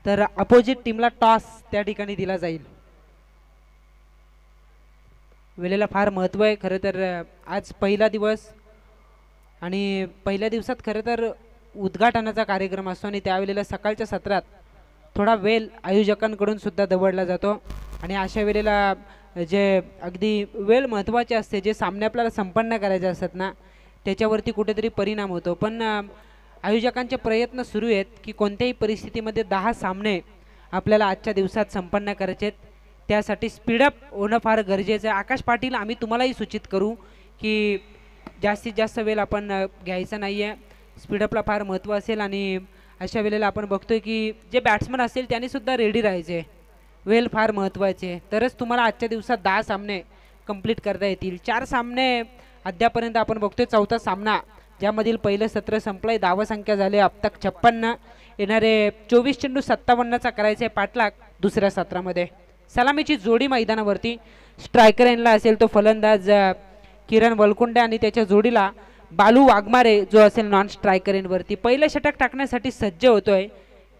तर अपोजिट टीमला टॉस त्या ठिकाणी दिला जाईल. वेळेला फार महत्त्व आहे खरं तर. आज पहिला दिवस आणि पहिल्या दिवसात खरं तर उद्घाटनाचा कार्यक्रम असतो आणि त्यावेळेला सकाळच्या सत्रात थोडा वेळ आयोजकांकडून सुद्धा दवडला जातो आणि अशा वेळेला जे अगदी वेळ महत्त्वाचे असते, जे सामने आपल्याला संपन्न करायचे असतात ना, त्याच्यावरती कुठेतरी परिणाम होतो. पण आयोजकांचे प्रयत्न सुरू आहेत की कोणत्याही परिस्थितीमध्ये 10 सामने आपल्याला आजच्या दिवसात संपन्न करायचे आहेत. त्यासाठी स्पीडअप होणं फार गरजेचं आहे. आकाश पाटील, आम्ही तुम्हालाही सूचित करू की जास्तीत जास्त वेळ आपण घ्यायचा नाही आहे. स्पीडअपला फार महत्त्व असेल आणि अशा वेळेला आपण बघतोय की जे बॅट्समन असतील त्यांनीसुद्धा रेडी राहायचे. वेळ फार महत्त्वाचे, तरच तुम्हाला आजच्या दिवसात 10 सामने कंप्लीट करता येतील. 4 सामने अद्यापर्यंत आपण बघतोय. चौथा सामना ज्यामधील पहिलं सत्र संपलंय, धावसंख्या झाले अब तक 56. येणारे 24 चेंडू 57चा करायचे पाठलाग दुसऱ्या सत्रामध्ये. सलामीची जोडी मैदानावरती. स्ट्रायकर एंडला असेल तो फलंदाज किरण वलकुंडे आणि त्याच्या जोडीला बालू वाघमारे जो असेल नॉन स्ट्रायकर एंडवरती. पहिलं षटक टाकण्यासाठी सज्ज होतोय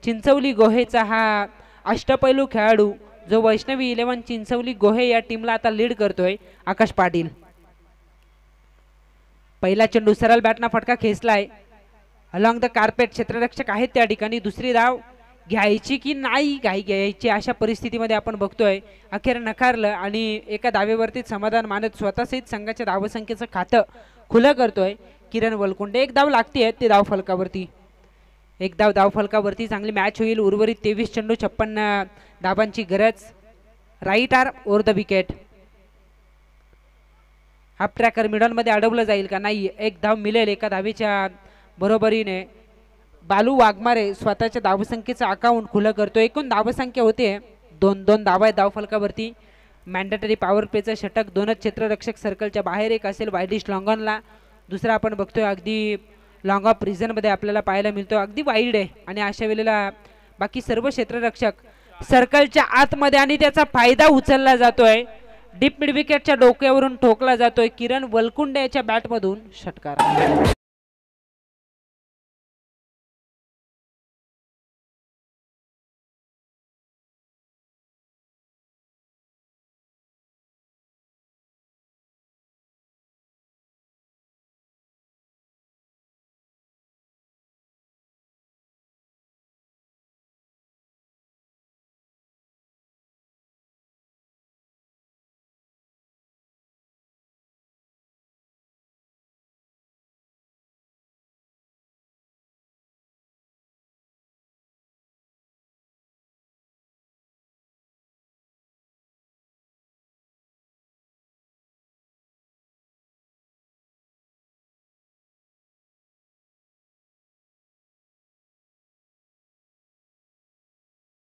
चिंचवली गोहेचा हा अष्टपैलू खेळाडू, जो वैष्णवी 11 चिंचवली गोहे या टीमला आता लीड करतोय आकाश पाटील. पहिला चेंडू सरळ बॅटना फटका खेचलाय अलॉंग द कार्पेट. क्षेत्ररक्षक आहेत त्या ठिकाणी. दुसरी धाव घ्यायची की नाही घ्यायची अशा परिस्थितीमध्ये आपण बघतोय. अखेर नकारलं आणि एका धावेवरती समाधान मानत स्वतःसहित संघाच्या धावसंख्येचं खातं खुलं करतोय किरण वलकुंडे. एक धाव लागते ते धाव फलकावरती. एक धाव फलकावरती. चांगली मॅच होईल. उर्वरित 23 चेंडू 56 धाबांची गरज. Right arm over the wicket. Half tracker मिडॉनमध्ये अडवलं जाईल का? नाही. एक धाव मिळेल एका धावेच्या बरोबरीने. बालू वाघमारे स्वतःच्या धावसंख्येचं अकाउंट खुलं करतो. एकूण धावसंख्या होते 2-2 धावा आहे धाव फलकावरती. मॅन्डेटरी पॉवर प्लेचं षटक. 2च क्षेत्ररक्षक सर्कलच्या बाहेर. एक असेल वाईडिश लॉंगॉनला, दुसरा आपण बघतोय अगदी लॉंग ऑफ रिझनमध्ये आपल्याला पाहायला मिळतो. अगदी वाईड आहे आणि अशा वेळेला बाकी सर्व क्षेत्ररक्षक सर्कलच्या आतमध्ये आणि त्याचा फायदा उचलला जातोय. डीप मिड विकेटच्या डोक्यावरून ठोकला जातोय. किरण वलकुंडे याच्या बॅटमधून षटकार.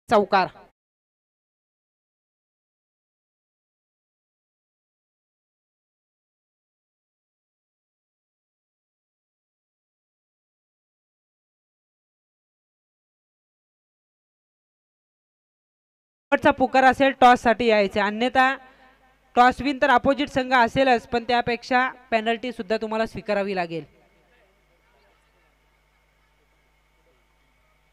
चौकार. पुकार असेल टॉस साठी यायचे, अन्यथा टॉस विन तर अपोजिट संघ असेलच, पण त्यापेक्षा पेनल्टी सुद्धा तुम्हाला स्वीकारावी लागेल.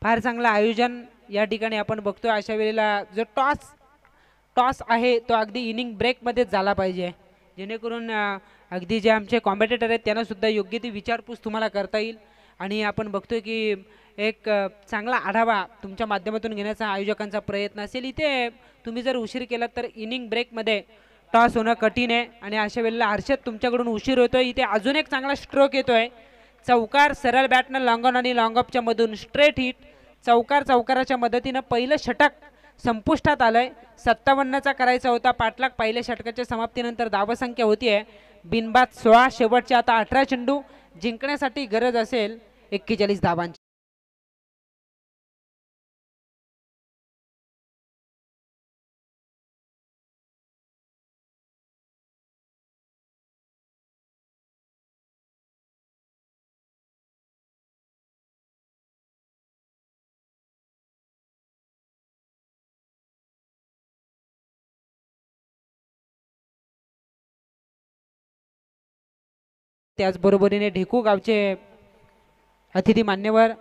फार चांगलं आयोजन या ठिकाणी आपण बघतोय. अशा वेळेला जो टॉस आहे तो अगदी इनिंग ब्रेकमध्येच झाला पाहिजे, जेणेकरून अगदी जे आमचे कॉम्पिटिटर आहेत त्यांना सुद्धा योग्य ती विचारपूस तुम्हाला करता येईल. आणि आपण बघतोय की एक चांगला आढावा तुमच्या माध्यमातून घेण्याचा आयोजकांचा प्रयत्न असेल. इथे तुम्ही जर उशीर केला तर इनिंग ब्रेकमध्ये टॉस होणं कठीण आहे आणि अशा वेळेला हर्षद तुमच्याकडून उशीर होतोय. इथे अजून एक चांगला स्ट्रोक येतोय. चौकार सरळ बॅटनं लॉंग ऑन आणि लॉंग ऑफच्या मधून स्ट्रेट हिट. चौकाराच्या मदतीनं पहिलं षटक संपुष्टात आलंय. 57चा करायचा होता पाठलाग. पहिल्या षटकाच्या समाप्तीनंतर धावसंख्या होतीये बिनबाद 16. शेवटचे आता 18 चेंडू. जिंकण्यासाठी गरज असेल 41 धावांची. त्याचबरोबरीने ढेकू गावचे अतिथी मान्यवर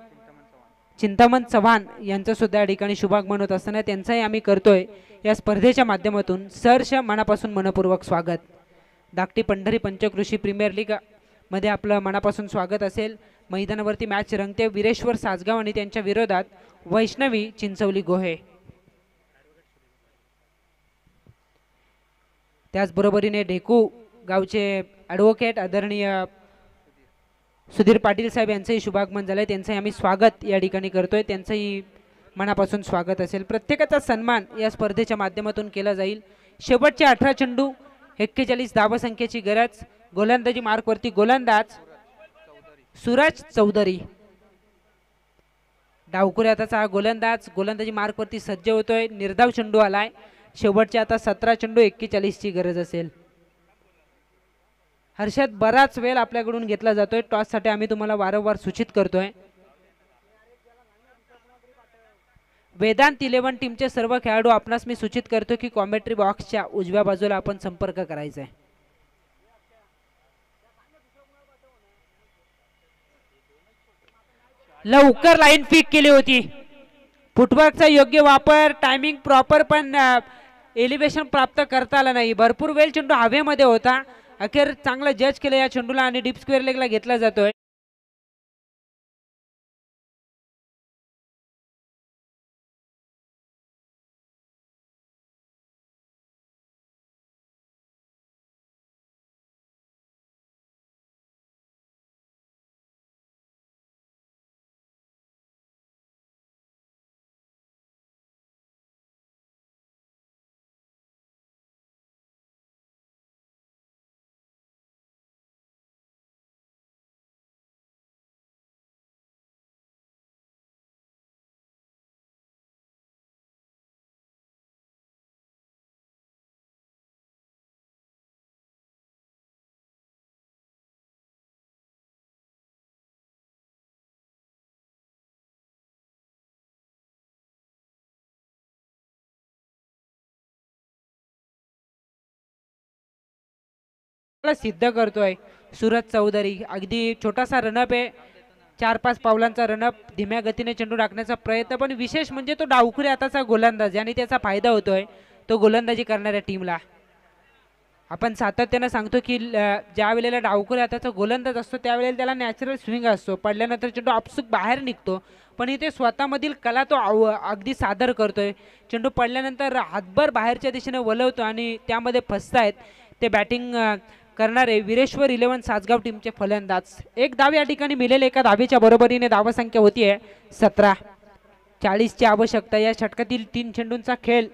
चिंतामण चव्हाण यांचं सुद्धा या ठिकाणी शुभागमन होत असताना त्यांचाही आम्ही करतोय या स्पर्धेच्या माध्यमातून सहर्ष मनापासून मनपूर्वक स्वागत. धाकटी पंढरी पंचकृषी प्रीमियर लीग मध्ये आपलं मनापासून स्वागत असेल. मैदानावरती मॅच रंगते. वीरेश्वर सासगाव आणि त्यांच्या विरोधात वैष्णवी चिंचवली गोहे. त्याचबरोबरीने ढेकू गावचे ॲडव्होकेट आदरणीय सुधीर पाटील साहेब यांचंही शुभागमन झालंय. त्यांचंही आम्ही स्वागत या ठिकाणी करतोय. त्यांचंही मनापासून स्वागत असेल. प्रत्येकाचा सन्मान या स्पर्धेच्या माध्यमातून केला जाईल. शेवटचे 18 चेंडू 41 धावसंख्येची गरज. गोलंदाजी मार्कवरती गोलंदाज सूरज चौधरी. डावखुरी हाताचा गोलंदाज गोलंदाजी मार्कवरती सज्ज होतोय. निर्धाव चेंडू आलाय. शेवटचे आता 17 चेंडू 41 ची गरज असेल. हर्षद बराच वेळ आपल्याकडून घेतला जातोय. टॉससाठी आम्ही तुम्हाला वारंवार सूचित करतोय. वेदांत 11 टीमचे सर्व खेळाडू आपणास मी सूचित करतो की कॉमेंट्री बॉक्सच्या उजव्या बाजूला आपण संपर्क करायचा आहे. लवकर लाईन पिक केली होती. फुटवर्कचा योग्य वापर, टायमिंग प्रॉपर, पण एलिव्हेशन प्राप्त करता आलं नाही. भरपूर वेळ चेंडू हवेमध्ये होता. अखेर चांगलं जज केलं या चेंडूला आणि डीप स्क्वेअर लेगला घेतला जातोय. सिद्ध करतोय सूरज चौधरी. अगदी छोटासा रनअप आहे. 4-5 पावलांचा रनअप. धीम्या गतीने चेंडू टाकण्याचा प्रयत्न, पण विशेष म्हणजे तो डावखुरी हाताचा गोलंदाज आणि त्याचा फायदा होतोय तो गोलंदाजी करणाऱ्या टीमला. आपण सातत्याने सांगतो की ज्या वेळेला डावखुरी हाताचा गोलंदाज असतो त्यावेळेला त्याला नॅचरल स्विंग असतो. पडल्यानंतर चेंडू आपसुक बाहेर निघतो, पण इथे स्वतःमधील कला तो अगदी सादर करतोय. चेंडू पडल्यानंतर हातभर बाहेरच्या दिशेने वलवतो आणि त्यामध्ये फसतायत ते बॅटिंग करणारे वीरेश्वर 11 सासगाव टीमचे फलंदाज. एक धाव या ठिकाणी मिळेल. एका धावेच्या बरोबरीने धावसंख्या होतीये 17. 40 ची आवश्यकता. या षटकातील 3 चेंडूंचा खेळ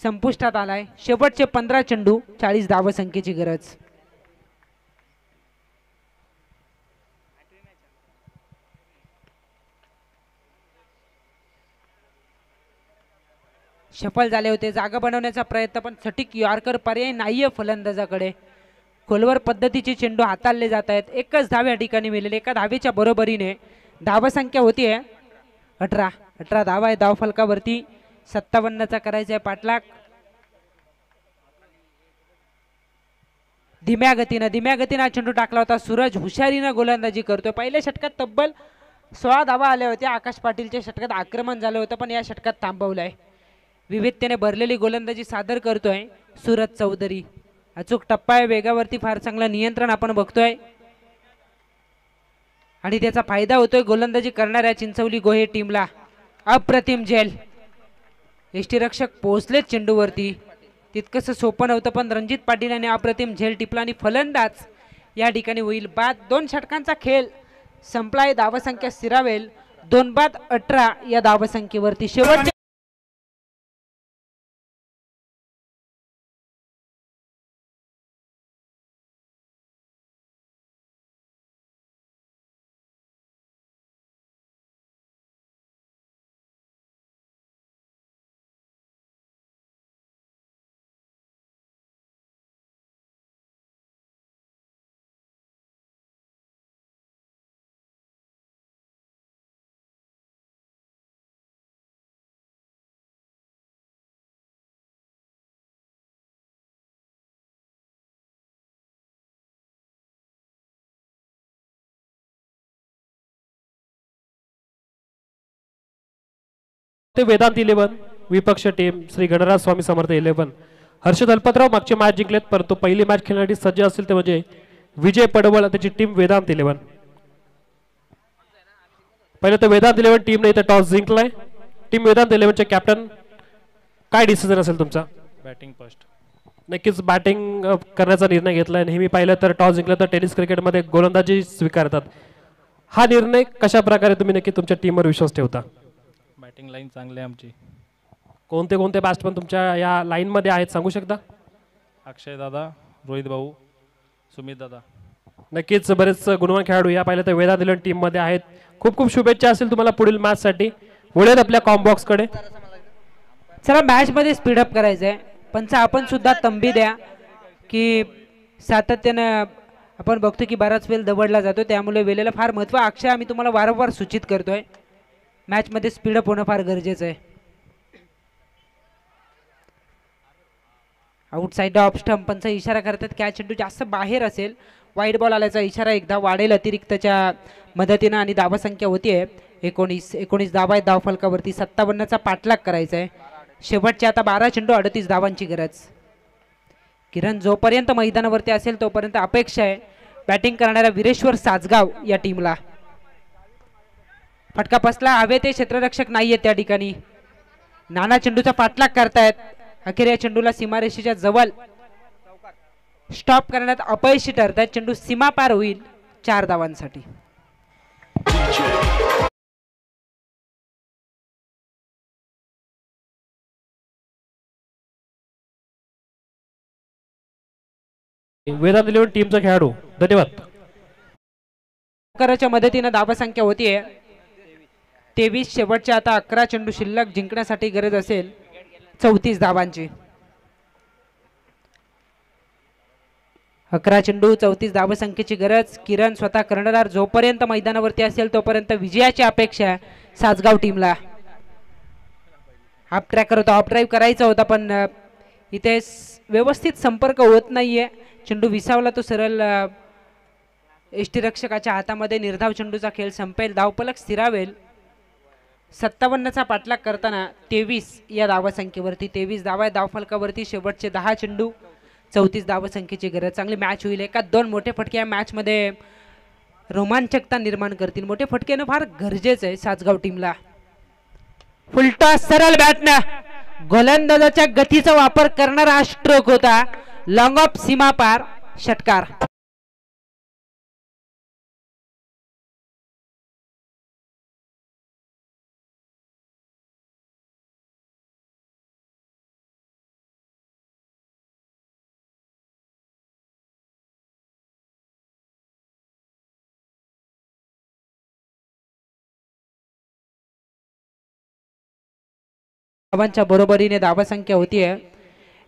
संपुष्टात आलाय. शेवटचे 15 चेंडू 40 धावसंख्येची गरज. सफल झाले होते. जागा बनवण्याचा प्रयत्न, पण सटीक यॉर्कर पर्याय नाहीये फलंदाजाकडे. खोलवर पद्धतीचे चेंडू हाताळले जात आहेत. एकच धाव या ठिकाणी मिळेल. एका धावेच्या बरोबरीने धावसंख्या होतीये 18. 18 धावा आहे धाव फलकावरती. 57चा करायचा आहे पाठलाग. धीम्या गतीनं चेंडू टाकला होता. सूरज हुशारीनं गोलंदाजी करतोय. पहिल्या षटकात तब्बल 16 धावा आल्या होत्या. आकाश पाटीलच्या षटकात आक्रमण झालं होतं, पण या षटकात थांबवलंय. विविधतेने भरलेली गोलंदाजी सादर करतोय सूरज चौधरी. अचूक टप्पा आहे. वेगावरती फार चांगलं नियंत्रण आपण बघतोय आणि त्याचा फायदा होतोय गोलंदाजी करणाऱ्या चिंचवली गोहे टीमला. अप्रतिम झेल. यष्टीरक्षक पोहोचलेच चेंडूवरती. तितकंच सोपं नव्हतं, पण रणजित पाटील यांनी अप्रतिम झेल टिपला आणि फलंदाज या ठिकाणी होईल बाद. 2 षटकांचा खेळ संपलाय. धावसंख्या स्थिरावेल 2-18 या धावसंख्येवरती. शेवटच्या ते वेदांत 11 विपक्ष टीम श्री गणराज स्वामी समर्थ 11 हर्षद अल्पतराव मागची मॅच जिंकलेत, परंतु पहिली मॅच खेळण्यासाठी सज्ज असेल ते म्हणजे विजय पडवळ त्याची टीम वेदांत 11. पहिले तर वेदांत 11 टीमने इथे टॉस जिंकलाय. टीम वेदांत 11चे कॅप्टन काय डिसिजन असेल तुमचा? Batting first. नक्कीच बॅटिंग करण्याचा निर्णय घेतलाय. नेहमी पाहिलं तर टॉस जिंकलं तर टेनिस क्रिकेटमध्ये गोलंदाजी स्वीकारतात. हा निर्णय कशा प्रकारे तुम्ही नक्की तुमच्या टीमवर विश्वास ठेवता? बॅटिंग लाईन चांगली आहे आमची. कोणते कोणते बॅट्समन तुमच्या या लाईन मध्ये आहेत सांगू शकता? अक्षय दादा, रोहित भाऊ, सुमित दादा. नक्कीच बरेच गुणवान खेळाडू या पाहिलं तर वेदांत 11 टीम मध्ये आहेत. खूप खूप शुभेच्छा असेल तुम्हाला पुढील मॅच साठी. वळूयात आपल्या कॉम्बॉक्स कडे. चला मॅच मध्ये स्पीडअप करायचं आहे. पंच आपण सुद्धा तंबी द्या की सातत्यानं आपण बघतो की बराच वेळ दबडला जातो, त्यामुळे वेळेला फार महत्त्व. अक्षय आम्ही तुम्हाला वारंवार सूचित करतोय मॅच मध्ये स्पीडअप होणं फार गरजेचं आहे. आउटसाइड ऑफ स्टंपचा इशारा करतात. कॅच चेंडू जास्त बाहेर असेल. वाईड बॉल आल्याचा इशारा एकदा वाढेल अतिरिक्तच्या मदतीनं आणि धावसंख्या होतीये 19 धावा आहेत धावफलकावरती. 57चा पाठलाग करायचा आहे. शेवटचे आता 12 चेंडू 38 धावांची गरज. किरण जोपर्यंत मैदानावरती असेल तोपर्यंत अपेक्षा आहे बॅटिंग करणाऱ्या वीरेश्वर साजगाव या टीमला. फटका बसला, हवे ते क्षेत्ररक्षक नाहीये त्या ठिकाणी. नाना चेंडूचा पाठलाग करतायत. अखेर या चेंडूला सीमारेषेच्या जवळ स्टॉप करण्यात अपयशी ठरतायत. चेंडू सीमा पार होईल 4 धावांसाठी. वेदांत 11 टीमचा खेळाडू धन्यवाद. कराच्या मदतीने धावसंख्या होतीये 23. शेवटच्या आता 11 चेंडू शिल्लक. जिंकण्यासाठी गरज असेल 34 धावांची. 11 चेंडू 34 धावसंख्येची गरज. किरण स्वतः कर्णधार जोपर्यंत मैदानावरती असेल तोपर्यंत विजयाची अपेक्षा सासगाव टीमला. हाफ ट्रॅकर होता, ऑफ ड्राईव्ह करायचा होता पण इथे व्यवस्थित संपर्क होत नाहीये. चेंडू विसावला तो सरळ यष्टीरक्षकाच्या हातामध्ये. निर्धाव चेंडूचा खेळ संपेल. धावफलक स्थिरावेल. 57चा पाठलाग करताना 23 या धावसंख्येवरती. 23 धावा धावफलकावरती. शेवटचे 10 चेंडू 34 धावसंख्येची गरज. चांगली मॅच होईल. एका दोन मोठे फटके या मॅच मध्ये रोमांचकता निर्माण करतील. मोठे फटके येणं फार गरजेचं आहे सासगाव टीमला. फुलटा सरळ बॅटनं गोलंदाजाच्या गतीचा वापर करणारा स्ट्रोक होता. लॉंग ऑफ सीमा पार षटकार. धावांच्या बरोबरीने धावसंख्या होतीये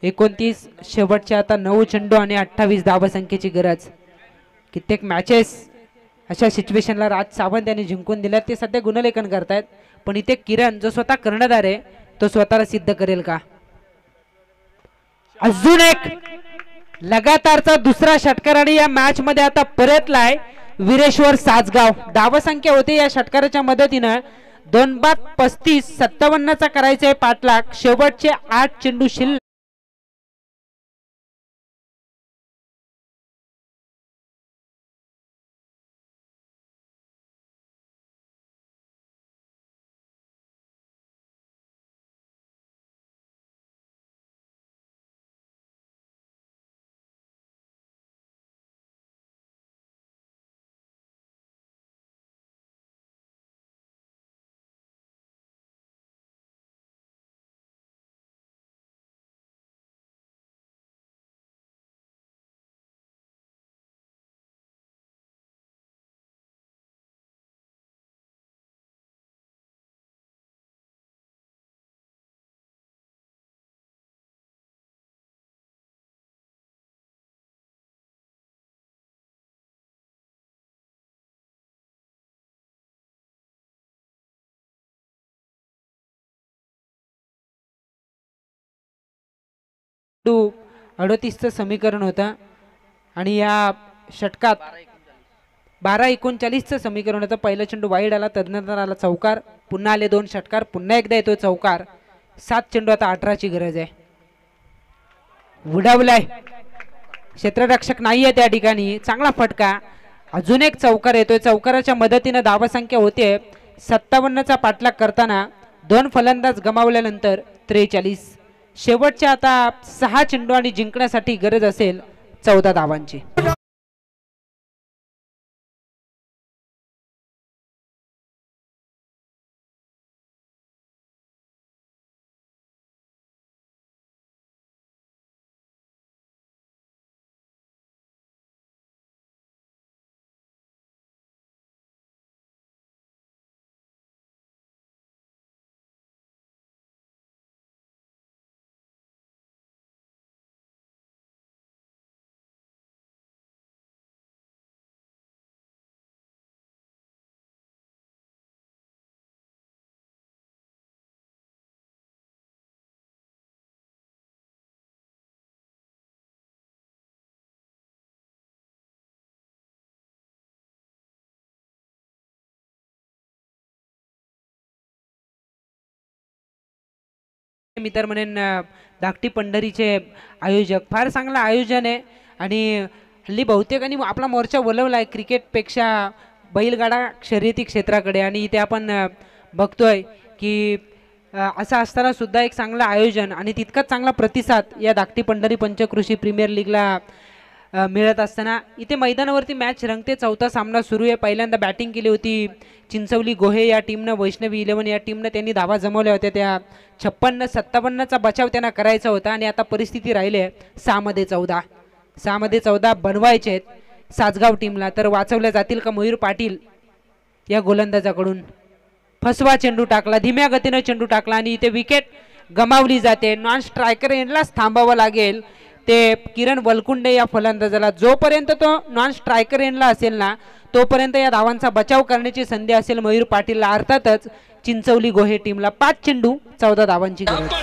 29. शेवटच्या आता 9 चेंडू आणि 28 धावसंख्येची गरज. कित्येक मॅचेस अशा सिच्युएशनला राज सावंत यांनी जिंकून दिल्यात. ते सध्या गुणलेखन करतायत पण इथे किरण जो स्वतः कर्णधार आहे तो स्वतःला सिद्ध करेल का? अजून एक लगातारचा दुसरा षटकार आणि या मॅच मध्ये आता परतलाय वीरेश्वर सासगाव. धावसंख्या होते या षटकाराच्या मदतीनं 2-35. 57चा करायचा आहे पाठलाग. शेवटचे 8 चेंडू शिल्लक. चेंडू 38चं समीकरण होतं आणि या षटकात 12-39चं समीकरण होतं. पहिला चेंडू वाईड आला, तदनंतर आला चौकार, पुन्हा आले 2 षटकार, पुन्हा एकदा येतोय चौकार. 7 चेंडू आता 18ची गरज आहे. उडवलाय, क्षेत्ररक्षक नाहीये त्या ठिकाणी, चांगला फटका. अजून एक चौकार येतोय. चौकाराच्या मदतीनं धावसंख्या होते 57चा पाठलाग करताना 2 फलंदाज गमावल्यानंतर 43. शेवटच्या आता 6 चेंडू आणि जिंकण्यासाठी गरज असेल 14 धावांची. मी तर म्हणेन धाकटी पंढरीचे आयोजक, फार चांगलं आयोजन आहे. आणि हल्ली बहुतेकांनी आपला मोर्चा वळवला आहे क्रिकेटपेक्षा बैलगाडा शर्यती क्षेत्राकडे. आणि इथे आपण बघतोय की असं असताना सुद्धा एक चांगलं आयोजन आणि तितकाच चांगला प्रतिसाद या धाकटी पंढरी पंचकृषी प्रीमियर लीगला मिळत असताना इथे मैदानावरती मॅच रंगते. चौथा सामना सुरू आहे. पहिल्यांदा बॅटिंग केली होती चिंचवली गोहे या टीमनं, वैष्णवी 11 या टीमनं. त्यांनी धावा जमवल्या होत्या. त्या 56-57चा बचाव त्यांना करायचा होता. आणि आता परिस्थिती राहिली आहे 6-14. 6-14 बनवायचे आहेत सासगाव टीमला. तर वाचवल्या जातील का मयूर पाटील या गोलंदाजाकडून? फसवा चेंडू टाकला, धीम्या गतीनं चेंडू टाकला आणि इथे विकेट गमावली जाते. नॉन स्ट्रायकर एंडलाच थांबावं लागेल ते किरण वलकुंडे या फलंदाजाला. जोपर्यंत तो नॉन स्ट्रायकर एंडला असेल ना तोपर्यंत या धावांचा बचाव करण्याची संधी असेल मयूर पाटीलला. अर्थातच चिंचवली गोहे टीमला. 5 चेंडू 14 धावांची गरज.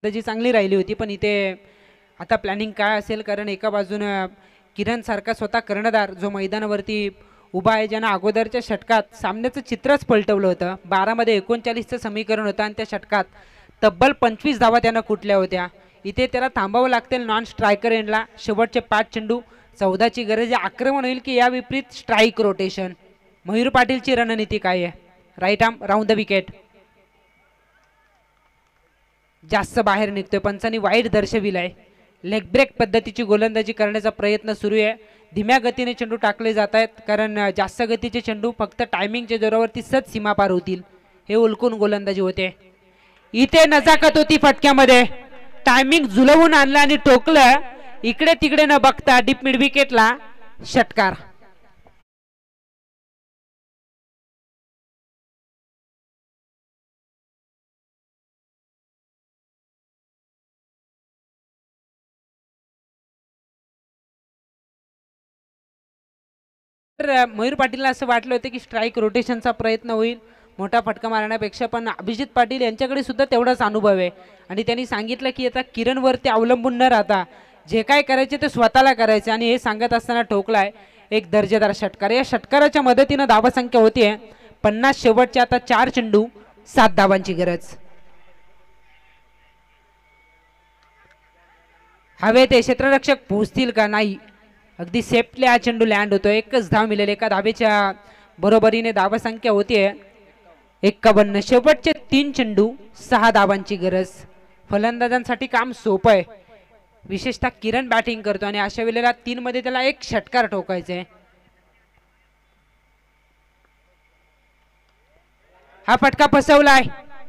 जी चांगली राहिली होती, पण इथे आता प्लॅनिंग काय असेल? कारण एका बाजूनं किरण सारखा स्वतः कर्णधार जो मैदानावरती उभा आहे, ज्यानं अगोदरच्या षटकात सामन्याचं चित्रच पलटवलं होतं. 12 मध्ये 39चं समीकरण होतं आणि त्या षटकात तब्बल 25 धावा त्यानं कुठल्या होत्या. इथे त्याला थांबावं लागतील नॉन स्ट्रायकर एंडला. शेवटचे 5 चेंडू 14ची गरज आहे. आक्रमण होईल की या विपरीत स्ट्राईक रोटेशन? मयूर पाटीलची रणनीती काय आहे? Right arm round the wicket, जास्त बाहेर निघतोय. पंचांनी वाईड दर्शविलाय. लेग ब्रेक पद्धतीची गोलंदाजी करण्याचा प्रयत्न सुरू आहे. धीम्या गतीने चेंडू टाकले जात आहेत कारण जास्त गतीचे चेंडू फक्त टायमिंगच्या जोरावरती सच सीमा पार होतील. हे उलकून गोलंदाजी होते. इथे नजाकत होती फटक्यामध्ये. टायमिंग झुलवून आणलं आणि ठोकलं. इकडे तिकडे न बघता डीप मिड विकेटला षटकार. तर मयूर पाटीलला असं वाटलं होतं की स्ट्राईक रोटेशनचा प्रयत्न होईल मोठा फटका मारण्यापेक्षा, पण अभिजित पाटील यांच्याकडे सुद्धा तेवढाच अनुभव आहे आणि त्यांनी सांगितलं की आता किरणवरती अवलंबून न राहता जे काय करायचे ते स्वतःला करायचे. आणि हे सांगत असताना ठोकलाय एक दर्जेदार षटकार. या षटकाराच्या मदतीनं धावसंख्या होतीये 50. शेवटच्या आता 4 चेंडू 7 धावांची गरज. हवे ते क्षेत्ररक्षक पोहोचतील का? नाही, अगदी सेफ्टली हा चेंडू लँड होतो. एकच धाव मिळेल. एका धावेच्या बरोबरीने धावसंख्या होतीये 51. शेवटचे 3 चेंडू 6 धावांची गरज. फलंदाजांसाठी काम सोपं आहे, विशेषतः किरण बॅटिंग करतो आणि अशा वेळेला 3 मध्ये त्याला एक षटकार ठोकायचे. हा फटका फसवलाय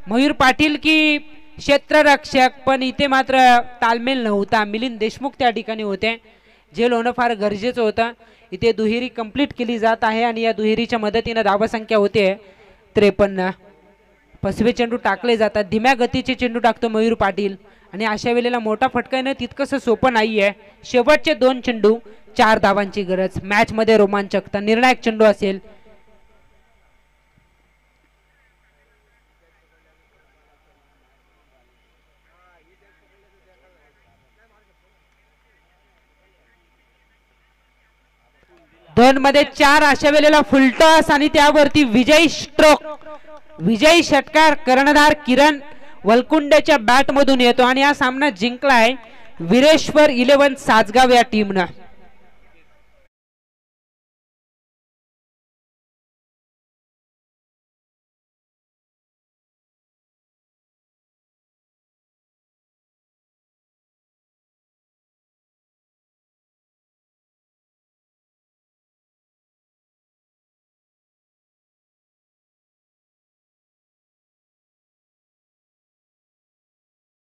मयूर पाटील की क्षेत्ररक्षक, पण इथे मात्र तालमेल नव्हता. मिलिंद देशमुख त्या ठिकाणी होते. झेल होणं फार गरजेचं होतं. इथे दुहेरी कंप्लीट केली जात आहे आणि या दुहेरीच्या मदतीने धावसंख्या होते 53. फसवे चेंडू टाकले जातात. धीम्या गतीचे चेंडू टाकतो मयूर पाटील आणि अशा वेळेला मोठा फटका येणं तितकंसं सोपं नाहीये. शेवटचे 2 चेंडू 4 धावांची गरज. मॅच मध्ये रोमांचकता. निर्णायक चेंडू असेल. दोन मध्ये 4 अशा वेळेला फुलटॉस आणि त्यावरती विजयी स्ट्रोक. विजयी षटकार कर्णधार किरण वलकुंडेच्या बॅट मधून येतो आणि हा सामना जिंकलाय विरेश्वर 11 सासगाव या टीमनं.